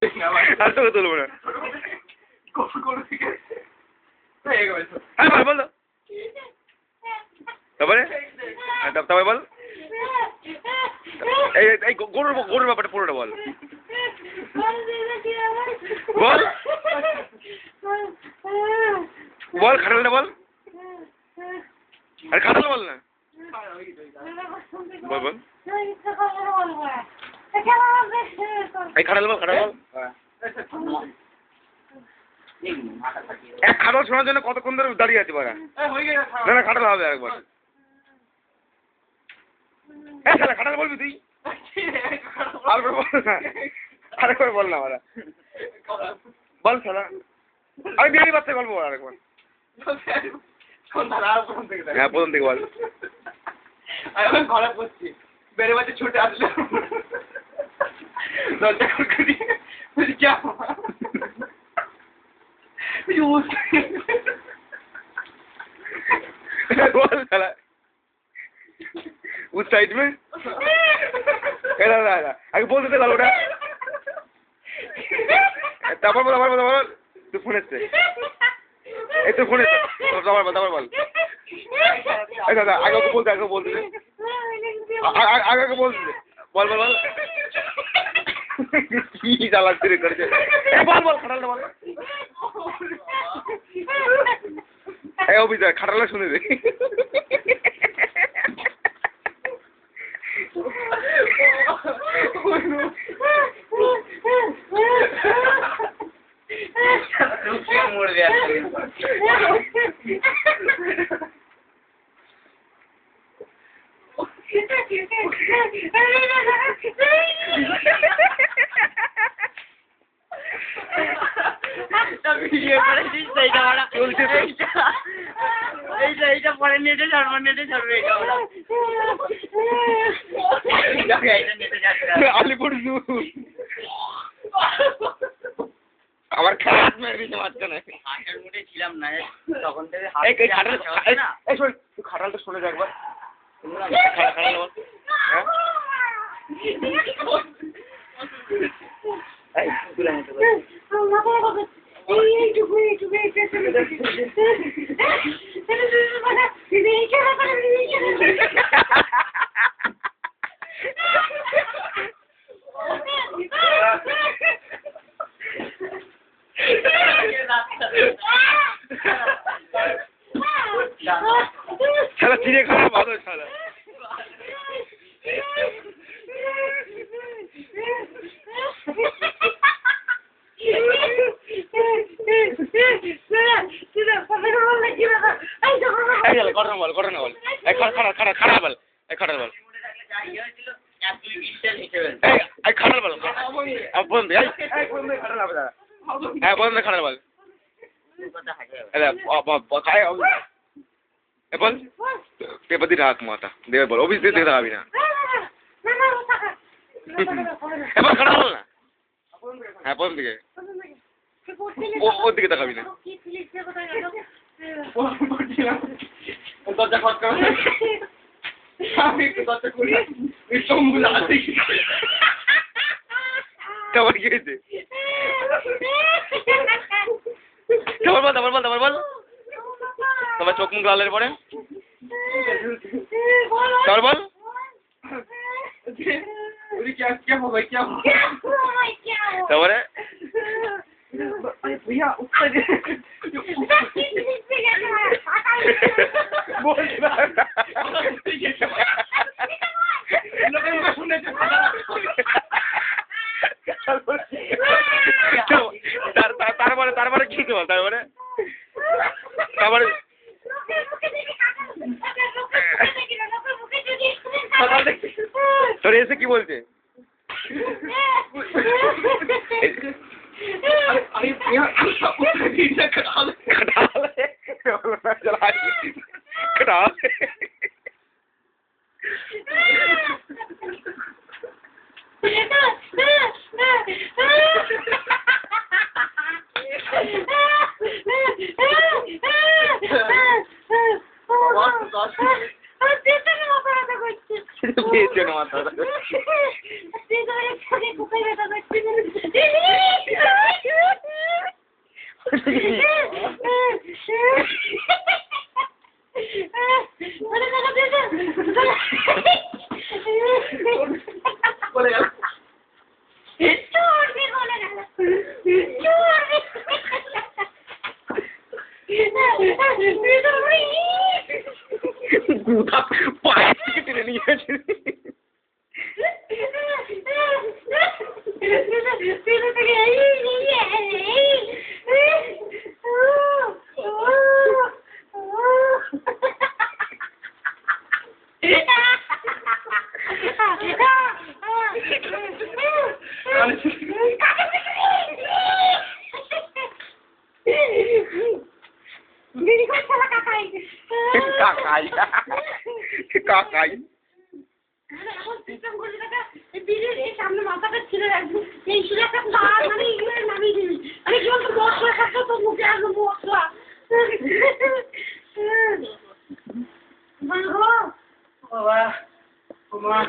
আর তোকে তুলবো না। হ্যাঁ বল তারপরে তারপরে বল এই গরুর ব্যাপারটা পুরোটা বল বল বল খাটালটা বল আরে খাটাল বল না বল বল এই খাটাল বল এক খাটাল শোনার জন্য কতক্ষণ ধরে দাঁড়িয়ে আছে বাড়া না না খাটাল হবে আরেকবার খাটাল বলবি তুই আরেকবার বল না বাড়া বল শালা আমি বিহারি বাচ্চা গল্প বল আরেকবার হ্যাঁ প্রথম থেকে বল আমি ঘরে বসছি বেড়ে বাচ্চা ছুটে আসলো দরজা খুলকুলি বলছি क्या बोल साला उस साइड में आगे बोल देते लालूटा তারপর বল তুই ফোন এসছে এই তুই ফোন এসছে তারপর বল এই দাদা আগে বলতে আগে বলতে বল কি জ্বালাচ্ছি রে করেছে বল খাটালটা বল এই অভিযোগ খাটালটা শুনে দে मोड़ गया আলিপুর জু আবার খারাপ মেরে দিতে মাঝখানে হাঁটার মুডে ছিলাম না তখন থেকে খাটালটা শুনে যাক একবার শালা চিড়ে খাওয়া ভালো শালা ঘটনা বল খারাপ বল খাটাল বল খাটাল বল বন্ধু হ্যাঁ বন্ধু খাটাল বল বল পেপার দিয়ে রাখ মাথা দেবে বল অফিস দিয়ে দেখতে পাবি না এবার খাটাল বল না হ্যাঁ প্রথম দিকে ওর দিকে দেখাবি না দরজা খটকা আমি একটু দরজা খুলি কেমন কি হয়েছে তারপর বল তোমার চোখ মুখ লালের পরে তারপর বল তারপরে भैया ऊपर তারপরে কি বল তারপরে তোর এসে কি বলছে মাথা গুদা পায়ে থেকে টেনে নিয়ে গেছে। কাকাই কাকাই সামনে মাথাটা ছিঁড়ে রাখবি এই শুনে একটা দাঁড় মানে নামিয়ে দিবি মানে কি বলতো মশলা খাচ্ছ তো মুখে আসবো মশলা বাবা, বাবা,